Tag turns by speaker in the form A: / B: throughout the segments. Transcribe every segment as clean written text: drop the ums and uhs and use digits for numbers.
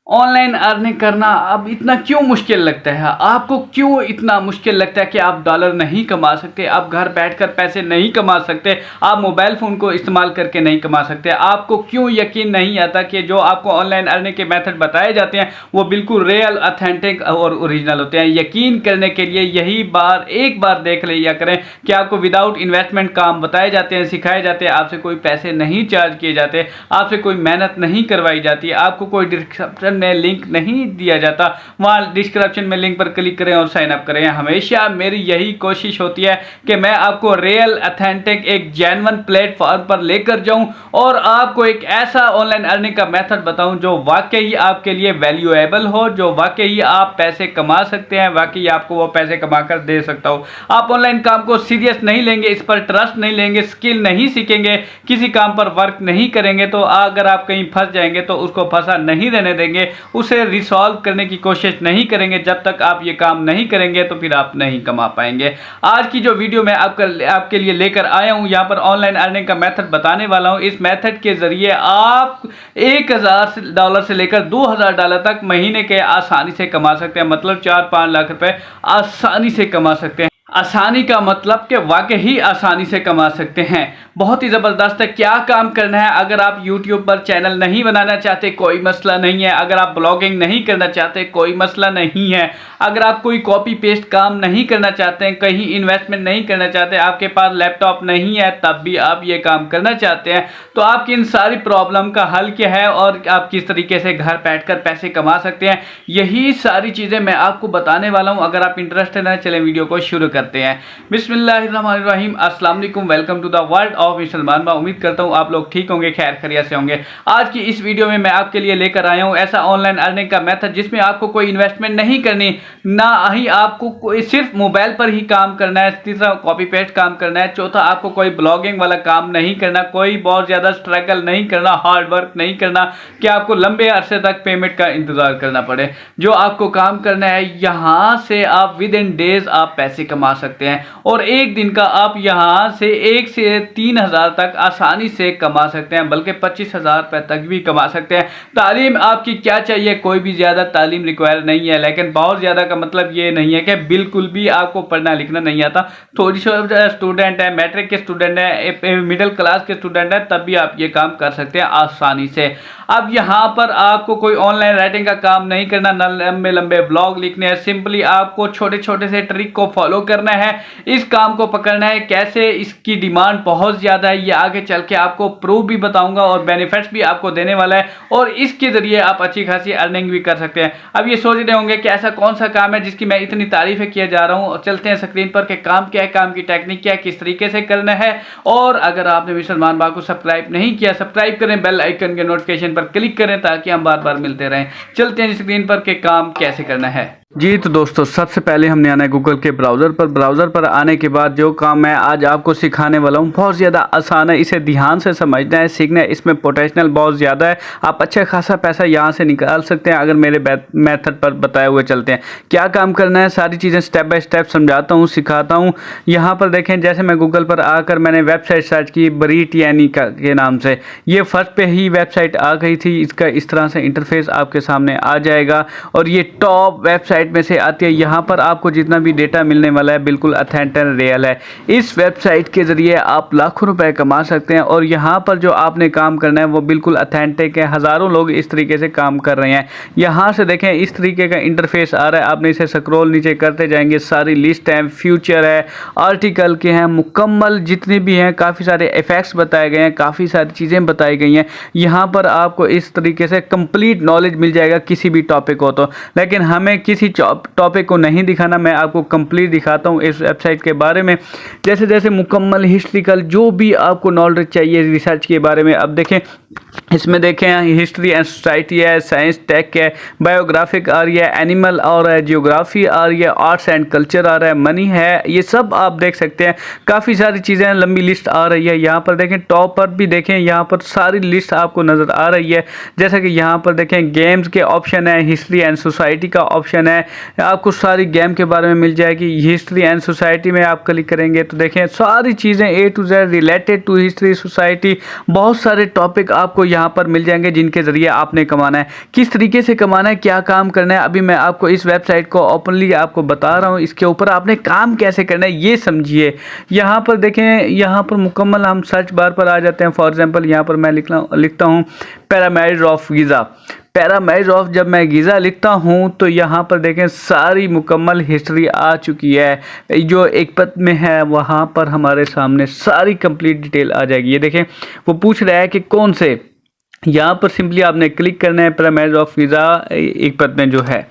A: Online earning करना अब इतना क्यों मुश्किल लगता है? आपको क्यों इतना मुश्किल लगता है कि आप डॉलर नहीं कमा सकते, आप घर बैठकर पैसे नहीं कमा सकते, आप मोबाइल फ़ोन को इस्तेमाल करके नहीं कमा सकते? आपको क्यों यकीन नहीं आता कि जो आपको ऑनलाइन अर्निंग के मेथड बताए जाते हैं वो बिल्कुल रियल, ऑथेंटिक और ओरिजिनल होते हैं? यकीन करने के लिए यही एक बार देख लिया करें कि आपको विदाउट इन्वेस्टमेंट काम बताए जाते हैं, सिखाए जाते हैं, आपसे कोई पैसे नहीं चार्ज किए जाते, आपसे कोई मेहनत नहीं करवाई जाती, आपको कोई डिस्क्रिप्शन में लिंक नहीं दिया जाता, वहां डिस्क्रिप्शन में लिंक पर क्लिक करें और साइन अप करें। हमेशा मेरी यही कोशिश होती है कि मैं आपको रियल, ऑथेंटिक, एक जेन्युइन प्लेटफॉर्म पर लेकर जाऊं और आपको एक ऐसा ऑनलाइन अर्निंग का मेथड बताऊं जो वाकई आपके लिए वैल्यूएबल हो, जो वाकई आप पैसे कमा सकते हैं, वाकई आपको वो पैसे कमाकर दे सकता हो। आप ऑनलाइन काम को सीरियस नहीं लेंगे, इस पर ट्रस्ट नहीं लेंगे, स्किल नहीं सीखेंगे, किसी काम पर वर्क नहीं करेंगे, तो अगर आप कहीं फंस जाएंगे तो उसको फंसा नहीं रहने देंगे, उसे रिसॉल्व करने की कोशिश नहीं करेंगे। जब तक आप ये काम नहीं करेंगे तो फिर आप नहीं कमा पाएंगे। आज की जो वीडियो मैं आपके लिए लेकर आया हूं, यहाँ पर ऑनलाइन अर्निंग का मेथड बताने वाला हूं। इस मेथड के जरिए आप $1000 से लेकर $2000 तक महीने के आसानी से कमा सकते हैं। मतलब 4-5 लाख रुपए आसानी से कमा सकते हैं। आसानी का मतलब कि वाकई ही आसानी से कमा सकते हैं। बहुत ही ज़बरदस्त है। क्या काम करना है? अगर आप YouTube पर चैनल नहीं बनाना चाहते, कोई मसला नहीं है। अगर आप ब्लॉगिंग नहीं करना चाहते, कोई मसला नहीं है। अगर आप कोई कॉपी पेस्ट काम नहीं करना चाहते हैं, कहीं इन्वेस्टमेंट नहीं करना चाहते, आपके पास लैपटॉप नहीं है, तब भी आप ये काम करना चाहते हैं, तो आपकी इन सारी प्रॉब्लम का हल क्या है और आप किस तरीके से घर बैठकर पैसे कमा सकते हैं, यही सारी चीज़ें मैं आपको बताने वाला हूँ। अगर आप इंटरेस्टेड हैं, चलें वीडियो को शुरू करते हैं। बिस्मिल्लाहिर्रहमानिर्रहीम, अस्सलाम वालेकुम, welcome to the world of mister Manava. उम्मीद करता हूँ आप लोग ठीक होंगे, खैर खैरियत से होंगे। आज की इस वीडियो में मैं आपके लिए लेकर आया हूँ ऐसा ऑनलाइन अर्निंग का मेथड जिसमें आपको कोई इन्वेस्टमेंट नहीं करनी, ना ही आपको कोई सिर्फ मोबाइल पर ही काम करना है, तीसरा कॉपी पेस्ट काम करना है, चौथा आपको कोई ब्लॉगिंग वाला काम नहीं करना, कोई बहुत ज़्यादा स्ट्रगल नहीं करना, हार्ड वर्क नहीं करना कि आपको लंबे अरसे तक पेमेंट का इंतज़ार करना पड़े। जो आपको काम करना है, यहाँ से आप विद इन डेज आप पैसे कमा सकते हैं और एक दिन का आप यहाँ से 1 से 3000 तक आसानी से कमा सकते हैं, बल्कि 25,000 रुपये तक भी कमा सकते हैं। तालीम आपकी क्या चाहिए? कोई भी ज़्यादा तालीम रिक्वायर नहीं है, लेकिन बहुत ज़्यादा का मतलब ये नहीं है कि बिल्कुल भी आपको पढ़ना लिखना नहीं आता। थोड़ी स्टूडेंट है, मैट्रिक के स्टूडेंट है, मिडिल क्लास के स्टूडेंट है, तब भी आप ये काम कर सकते हैं आसानी से। अब यहाँ पर आपको कोई ऑनलाइन राइटिंग का काम नहीं करना, न लंबे लंबे ब्लॉग लिखने हैं, सिंपली आपको छोटे छोटे से ट्रिक को फॉलो करना है, इस काम को पकड़ना है। कैसे इसकी डिमांड बहुत ज़्यादा है, ये आगे चल के आपको प्रूफ भी बताऊंगा और बेनिफिट्स भी आपको देने वाला है, और इसके ज़रिए आप अच्छी खासी अर्निंग भी कर सकते हैं। अब ये सोच रहे होंगे कि ऐसा कौन सा काम है जिसकी मैं इतनी तारीफ़ें किया जा रहा हूँ। चलते हैं स्क्रीन पर कि काम क्या है, काम की टेक्निक क्या है, किस तरीके से करना है। और अगर आपने मिस्टर मानवा को सब्सक्राइब नहीं किया, सब्सक्राइब करें, बेल आइकन के नोटिफिकेशन पर क्लिक करें ताकि हम बार बार मिलते रहें। चलते हैं स्क्रीन पर कि काम कैसे करना है। जी तो दोस्तों, सबसे पहले हमने आना है गूगल के ब्राउज़र पर। ब्राउज़र पर आने के बाद जो काम मैं आज आपको सिखाने वाला हूँ बहुत ज़्यादा आसान है, इसे ध्यान से समझना है, सीखना है। इसमें पोटेंशियल बहुत ज़्यादा है, आप अच्छा खासा पैसा यहाँ से निकाल सकते हैं अगर मेरे मेथड पर बताए हुए चलते हैं। क्या काम करना है, सारी चीज़ें स्टेप बाय स्टेप समझाता हूँ, सिखाता हूँ। यहाँ पर देखें, जैसे मैं गूगल पर आकर मैंने वेबसाइट सर्च की बरीट यानी के नाम से, ये फर्स्ट पे ही वेबसाइट आ गई थी। इसका इस तरह से इंटरफेस आपके सामने आ जाएगा और ये टॉप वेबसाइट में से आती है। यहाँ पर आपको जितना भी डेटा मिलने वाला है बिल्कुल ऑथेंटिक रियल है। इस वेबसाइट के ज़रिए आप लाखों रुपए कमा सकते हैं और यहाँ पर जो आपने काम करना है वो बिल्कुल ऑथेंटिक है। हज़ारों लोग इस तरीके से काम कर रहे हैं। यहाँ से देखें, इस तरीके का इंटरफेस आ रहा है, आपने इसे स्क्रॉल नीचे करते जाएंगे, सारी लिस्ट है, फ्यूचर है, आर्टिकल के हैं, मुकम्मल जितने भी हैं, काफ़ी सारे इफेक्ट्स बताए गए हैं, काफ़ी सारी चीज़ें बताई गई हैं। यहाँ पर आपको इस तरीके से कंप्लीट नॉलेज मिल जाएगा किसी भी टॉपिक हो तो। लेकिन हमें किसी टॉपिक को नहीं दिखाना, मैं आपको कंप्लीट दिखाता हूँ इस वेबसाइट के बारे में। जैसे जैसे मुकम्मल हिस्ट्रिकल जो भी आपको नॉलेज चाहिए रिसर्च के बारे में। अब देखें, इसमें देखें हिस्ट्री एंड सोसाइटी है, साइंस टेक है, बायोग्राफिक आ रही है, एनिमल और जियोग्राफी आ रही है, आर्ट्स एंड कल्चर आ रहा है, मनी है, ये सब आप देख सकते हैं। काफ़ी सारी चीज़ें, लंबी लिस्ट आ रही है। यहाँ पर देखें, टॉप पर भी देखें, यहाँ पर सारी लिस्ट आपको नज़र आ रही है। जैसे कि यहाँ पर देखें, गेम्स के ऑप्शन है, हिस्ट्री एंड सोसाइटी का ऑप्शन है, आपको सारी गेम के बारे में मिल जाएगी। हिस्ट्री एंड सोसाइटी में आप क्लिक करेंगे तो देखें सारी चीज़ें A to Z related to history society, बहुत सारे टॉपिक आपको यहाँ पर मिल जाएंगे जिनके ज़रिए आपने कमाना है। किस तरीके से कमाना है, क्या काम करना है, अभी मैं आपको इस वेबसाइट को ओपनली आपको बता रहा हूँ। इसके ऊपर आपने काम कैसे करना है ये समझिए। यहाँ पर देखें, यहाँ पर मुकम्मल हम सर्च बार पर आ जाते हैं। फॉर एग्जांपल यहाँ पर मैं लिखता हूँ pyramid of Giza. Pyramid of जब मैं गीज़ा लिखता हूँ तो यहाँ पर देखें सारी मुकम्मल हिस्ट्री आ चुकी है। जो एक पद में है वहाँ पर हमारे सामने सारी कंप्लीट डिटेल आ जाएगी। ये देखें वो पूछ रहा है कि कौन से, यहाँ पर सिंपली आपने क्लिक करना है पिरामिड ऑफ गीज़ा एक पद में जो है,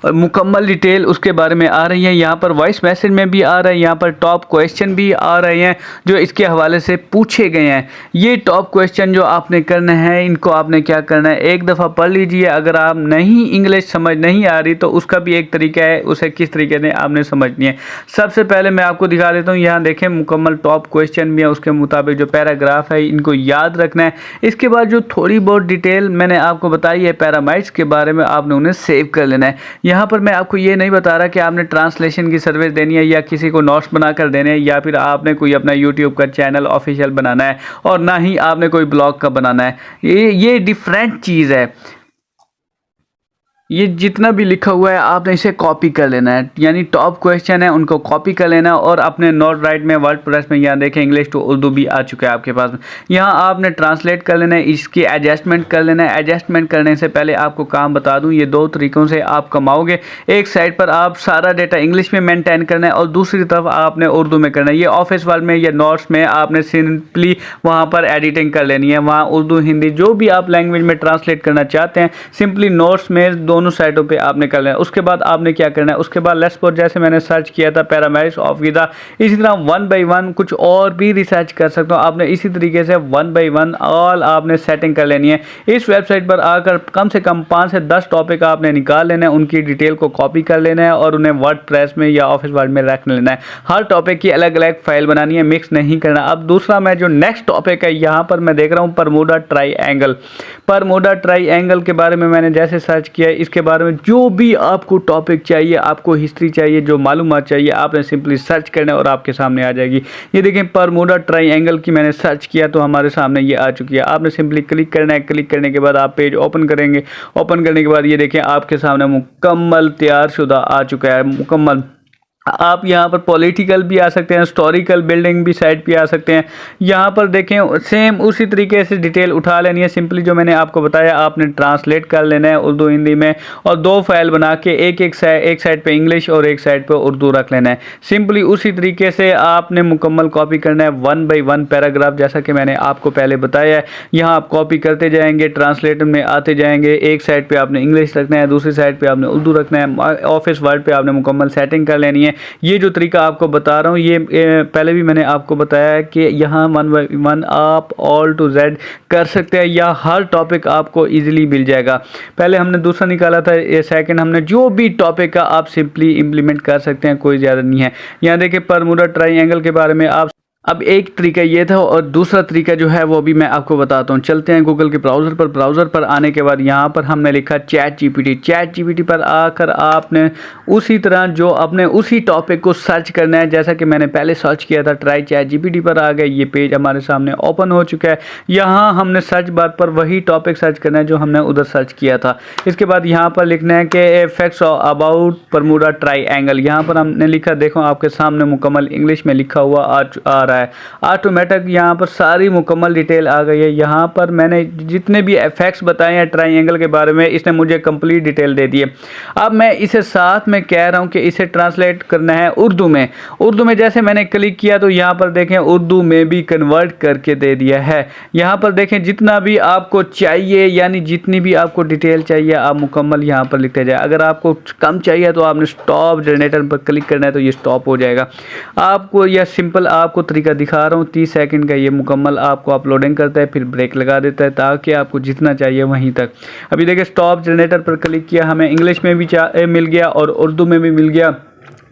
A: और मुकम्मल डिटेल उसके बारे में आ रही है। यहाँ पर वॉइस मैसेज में भी आ रहा है, यहाँ पर टॉप क्वेश्चन भी आ रहे हैं जो इसके हवाले से पूछे गए हैं। ये टॉप क्वेश्चन जो आपने करना है, इनको आपने क्या करना है, एक दफ़ा पढ़ लीजिए। अगर आप नहीं इंग्लिश समझ नहीं आ रही तो उसका भी एक तरीका है, उसे किस तरीके से आपने समझनी है। सबसे पहले मैं आपको दिखा देता हूँ, यहाँ देखें मुकम्मल टॉप क्वेश्चन भी है, उसके मुताबिक जो पैराग्राफ है इनको याद रखना है। इसके बाद जो थोड़ी बहुत डिटेल मैंने आपको बताई है पिरामिड्स के बारे में, आपने उन्हें सेव कर लेना है। यहाँ पर मैं आपको ये नहीं बता रहा कि आपने ट्रांसलेशन की सर्विस देनी है या किसी को नोट्स बनाकर देने हैं या फिर आपने कोई अपना यूट्यूब का चैनल ऑफिशियल बनाना है, और ना ही आपने कोई ब्लॉग का बनाना है। ये डिफरेंट चीज़ है। ये जितना भी लिखा हुआ है आपने इसे कॉपी कर लेना है, यानी टॉप क्वेश्चन है उनको कॉपी कर लेना है और अपने नोट राइट में वर्डप्रेस में यहाँ देखें इंग्लिश टू उर्दू भी आ चुका है आपके पास में। यहाँ आपने ट्रांसलेट कर लेना है, इसकी एडजस्टमेंट कर लेना है। एडजस्टमेंट करने से पहले आपको काम बता दूँ, ये दो तरीक़ों से आप कमाओगे। एक साइड पर आप सारा डेटा इंग्लिश में मेंटेन करना है और दूसरी तरफ आपने उर्दू में करना है। ये ऑफिस वर्ड में या नोट्स में आपने सिंपली वहाँ पर एडिटिंग कर लेनी है। वहाँ उर्दू हिंदी जो भी आप लैंग्वेज में ट्रांसलेट करना चाहते हैं सिंपली नोट्स में दोनों साइडों पे आपने कर लेना है। उसके बाद आपने क्या करना है, उसके बाद लेट्स सपोज जैसे मैंने सर्च किया था पिरामिड्स ऑफ गीज़ा, इसी तरह 1 बाय 1 कुछ और भी रिसर्च कर सकता हूँ। आपने इसी तरीके से 1 बाय 1 ऑल आपने सेटिंग कर लेनी है। इस वेबसाइट पर आकर कम से कम 5 से 10 टॉपिक आपने निकाल लेना है, उनकी डिटेल को कॉपी कर लेना है और उन्हें वर्डप्रेस में या ऑफिस वर्ड में रख लेना है। हर टॉपिक की अलग अलग फाइल बनानी है, मिक्स नहीं करना। अब दूसरा मैं जो नेक्स्ट टॉपिक है यहाँ पर मैं देख रहा हूँ बरमूडा ट्रायंगल। बरमूडा ट्रायंगल के बारे में मैंने जैसे सर्च किया है, इसके बारे में जो भी आपको टॉपिक चाहिए, आपको हिस्ट्री चाहिए, जो मालूमात चाहिए, आपने सिंपली सर्च करना है और आपके सामने आ जाएगी। ये देखें बरमूडा ट्रायंगल की मैंने सर्च किया तो हमारे सामने ये आ चुकी है। आपने सिंपली क्लिक करना है। क्लिक करने के बाद आप पेज ओपन करेंगे। ओपन करने के बाद ये देखें आपके सामने मुकम्मल तैयार शुदा आ चुका है। मुकम्मल आप यहाँ पर पॉलिटिकल भी आ सकते हैं, हिस्टोरिकल बिल्डिंग भी साइड पे आ सकते हैं। यहाँ पर देखें सेम उसी तरीके से डिटेल उठा लेनी है। सिंपली जो मैंने आपको बताया आपने ट्रांसलेट कर लेना है उर्दू हिंदी में और 2 फाइल बना के एक साइड पे इंग्लिश और एक साइड पे उर्दू रख लेना है। सिंपली उसी तरीके से आपने मुकम्मल कॉपी करना है 1 बाय 1 पैराग्राफ, जैसा कि मैंने आपको पहले बताया है। यहाँ आप कॉपी करते जाएंगे, ट्रांसलेटर में आते जाएंगे। एक साइड पर आपने इंग्लिश रखना है, दूसरी साइड पर आपने उर्दू रखना है। ऑफिस वर्ड पर आपने मुकम्मल सेटिंग कर लेनी है। ये जो तरीका आपको बता रहा हूँ ये पहले भी मैंने आपको बताया है कि यहाँ 1 बाय 1 आप ऑल टू जेड कर सकते हैं या हर टॉपिक आपको इजीली मिल जाएगा। पहले हमने दूसरा निकाला था, ये सेकंड हमने जो भी टॉपिक का आप सिंपली इम्प्लीमेंट कर सकते हैं, कोई ज़्यादा नहीं है। यहाँ देखिए बरमूडा ट्रायंगल के बारे में आप अब एक तरीका ये था और दूसरा तरीका जो है वो भी मैं आपको बताता हूँ। चलते हैं गूगल के ब्राउज़र पर आने के बाद यहाँ पर हमने लिखा चैट जीपीटी पर आकर आपने उसी तरह जो अपने उसी टॉपिक को सर्च करना है, जैसा कि मैंने पहले सर्च किया था। ट्राई चैट जीपीटी पर आ गए, ये पेज हमारे सामने ओपन हो चुका है। यहाँ हमने सर्च बार पर वही टॉपिक सर्च करना है जो हमने उधर सर्च किया था। इसके बाद यहाँ पर लिखना है कि फैक्ट्स अबाउट बरमूडा ट्रायंगल। यहाँ पर हमने लिखा, देखो आपके सामने मुकम्मल इंग्लिश में लिखा हुआ आ रहा है ऑटोमेटिक। यहाँ पर सारी मुकम्मल डिटेल आ गई है। यहाँ पर मैंने जितने भी फैक्ट्स बताए हैं ट्रायंगल के बारे में, इसने मुझे कंप्लीट डिटेल दे दी है। अब मैं इसे साथ में कह रहा हूँ कि इसे ट्रांसलेट करना है उर्दू में। उर्दू में जैसे मैंने क्लिक किया तो यहाँ पर देखें उर्दू में भी कन्वर्ट करके दे दिया है। यहाँ पर देखें जितना भी आपको चाहिए, यानी जितनी भी आपको डिटेल चाहिए आप मुकम्मल यहाँ पर लिखते जाए। अगर आपको कम चाहिए तो आपने स्टॉप जनरेटर पर क्लिक करना है तो ये स्टॉप हो जाएगा। आपको यह सिंपल आपको तरीका दिखा रहा हूँ, 30 सेकंड का ये मुकम्मल आपको अपलोडिंग करता है, फिर ब्रेक लगा देता है ताकि आपको जितना चाहिए वहीं तक। अभी देखिए स्टॉप जनरेटर पर क्लिक किया, हमें इंग्लिश में भी मिल गया और उर्दू में भी मिल गया।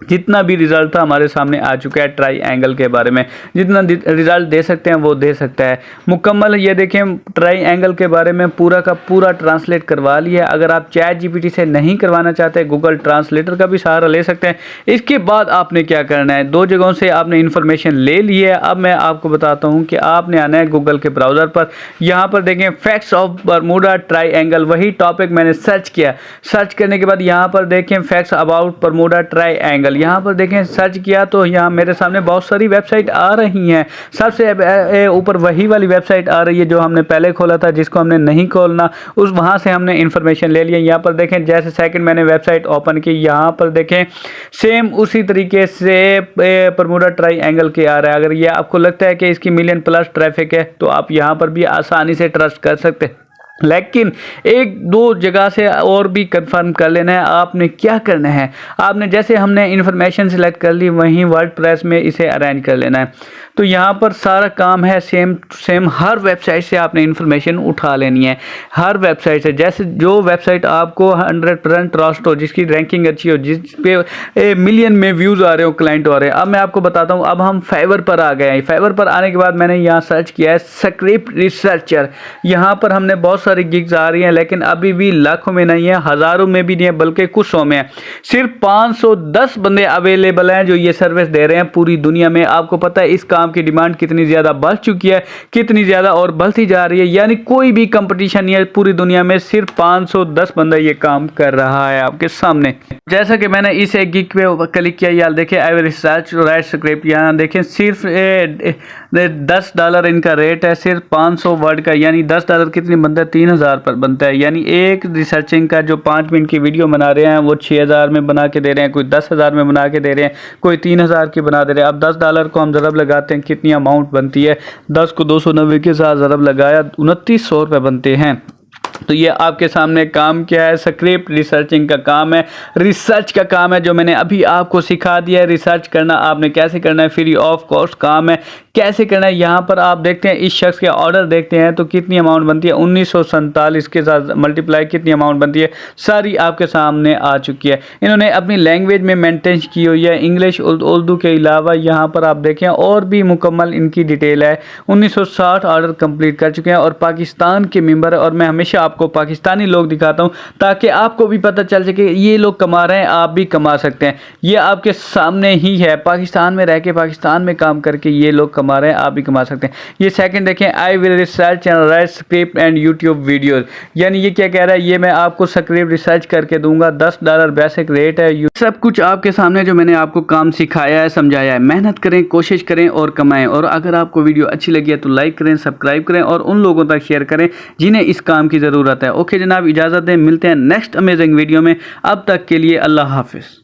A: जितना भी रिज़ल्ट था हमारे सामने आ चुका है ट्राईएंगल के बारे में, जितना रिज़ल्ट दे सकते हैं वो दे सकता है मुकम्मल। ये देखें ट्राईएंगल के बारे में पूरा का पूरा ट्रांसलेट करवा लिया। अगर आप चैट जीपीटी से नहीं करवाना चाहते गूगल ट्रांसलेटर का भी सहारा ले सकते हैं। इसके बाद आपने क्या करना है, 2 जगहों से आपने इन्फॉर्मेशन ले ली है। अब मैं आपको बताता हूँ कि आपने आना है गूगल के ब्राउज़र पर। यहाँ पर देखें फैक्ट्स ऑफ बरमूडा ट्राईएंगल, वही टॉपिक मैंने सर्च किया। सर्च करने के बाद यहाँ पर देखें फैक्ट्स अबाउट बरमूडा ट्राईएंगल, यहाँ पर देखें सर्च किया तो यहाँ मेरे सामने बहुत सारी वेबसाइट आ रही हैं। सबसे ऊपर वही वाली वेबसाइट आ रही है जो हमने पहले खोला था, जिसको हमने नहीं खोलना, उस वहाँ से हमने इन्फॉर्मेशन ले लिया। यहाँ पर देखें जैसे सेकंड मैंने वेबसाइट ओपन की, यहाँ पर देखें सेम उसी तरीके से बरमूडा ट्राईएंगल के आ रहा है। अगर ये आपको लगता है कि इसकी मिलियन प्लस ट्रैफिक है तो आप यहाँ पर भी आसानी से ट्रस्ट कर सकते हैं, लेकिन 1-2 जगह से और भी कंफर्म कर लेना है। आपने क्या करना है, आपने जैसे हमने इन्फॉर्मेशन सिलेक्ट कर ली वहीं वर्डप्रेस में इसे अरेंज कर लेना है। तो यहाँ पर सारा काम है सेम हर वेबसाइट से आपने इन्फॉर्मेशन उठा लेनी है, हर वेबसाइट से। जैसे जो वेबसाइट आपको 100% ट्रस्ट हो, जिसकी रैंकिंग अच्छी हो, जिस पे मिलियन में व्यूज़ आ रहे हो, क्लाइंट आ रहे हैं। अब मैं आपको बताता हूँ, अब हम फाइवर पर आ गए हैं। फाइवर पर आने के बाद मैंने यहाँ सर्च किया है स्क्रिप्ट रिसर्चर। यहाँ पर हमने बहुत सारी गिग्स आ रही हैं, लेकिन अभी भी लाखों में नहीं है, हज़ारों में भी नहीं है, बल्कि कुछ सौ में है। सिर्फ 510 बंदे अवेलेबल हैं जो ये सर्विस दे रहे हैं पूरी दुनिया में। आपको पता है इस काम की डिमांड कितनी ज़्यादा बढ़ चुकी है, कितनी ज़्यादा और बढ़ती जा रही है। यानी कोई भी कंपटीशन नहीं है पूरी दुनिया में, सिर्फ 510 बंदा ये काम कर रहा है आपके सामने। जैसा कि मैंने इस एक गिग पे क्लिक किया, यार देखें I will research right script. यहाँ देखें सिर्फ $10 इनका रेट है, सिर्फ 500 वर्ड का। यानी $10 कितनी बनता है, 3000 पर बनता है। यानी एक रिसर्चिंग का जो 5 मिनट की वीडियो बना रहे हैं वो 6000 में बना के दे रहे हैं, कोई 10,000 में बना के दे रहे हैं, कोई 3000 की बना दे रहे हैं। अब $10 को हम ज़रब लगाते हैं, कितनी अमाउंट बनती है, 10 को 290 के साथ ज़रब लगाया, 2900 रुपये बनते हैं। तो ये आपके सामने काम क्या है, स्क्रिप्ट रिसर्चिंग का काम है, रिसर्च का काम है, जो मैंने अभी आपको सिखा दिया है। रिसर्च करना आपने कैसे करना है, फ्री ऑफ कॉस्ट काम है, कैसे करना है। यहाँ पर आप देखते हैं इस शख्स के ऑर्डर देखते हैं तो कितनी अमाउंट बनती है, 1947 के साथ मल्टीप्लाई कितनी अमाउंट बनती है, सारी आपके सामने आ चुकी है। इन्होंने अपनी लैंग्वेज में मेंटेन की हुई है, इंग्लिश उर्दू के अलावा। यहाँ पर आप देखें और भी मुकम्मल इनकी डिटेल है। 1960 ऑर्डर कंप्लीट कर चुके हैं और पाकिस्तान के मेंबर है। और मैं हमेशा आपको पाकिस्तानी लोग दिखाता हूँ ताकि आपको भी पता चल सके ये लोग कमा रहे हैं, आप भी कमा सकते हैं। ये आपके सामने ही है, पाकिस्तान में रह के पाकिस्तान में काम करके ये लोग कमा रहे हैं, आप भी कमा सकते हैं। ये सेकंड देखें, I will research and right script and YouTube videos. यानी ये क्या कह रहा है, ये मैं आपको स्क्रिप्ट रिसर्च करके दूंगा, $10 बेसिक रेट है। सब कुछ आपके सामने जो मैंने आपको काम सिखाया है, समझाया है। मेहनत करें, कोशिश करें और कमाएं। और अगर आपको वीडियो अच्छी लगी है तो लाइक करें, सब्सक्राइब करें और उन लोगों तक शेयर करें जिन्हें इस काम की ज़रूरत है। ओके जनाब, इजाज़त दें, मिलते हैं नेक्स्ट अमेजिंग वीडियो में। अब तक के लिए अल्लाह हाफिज़।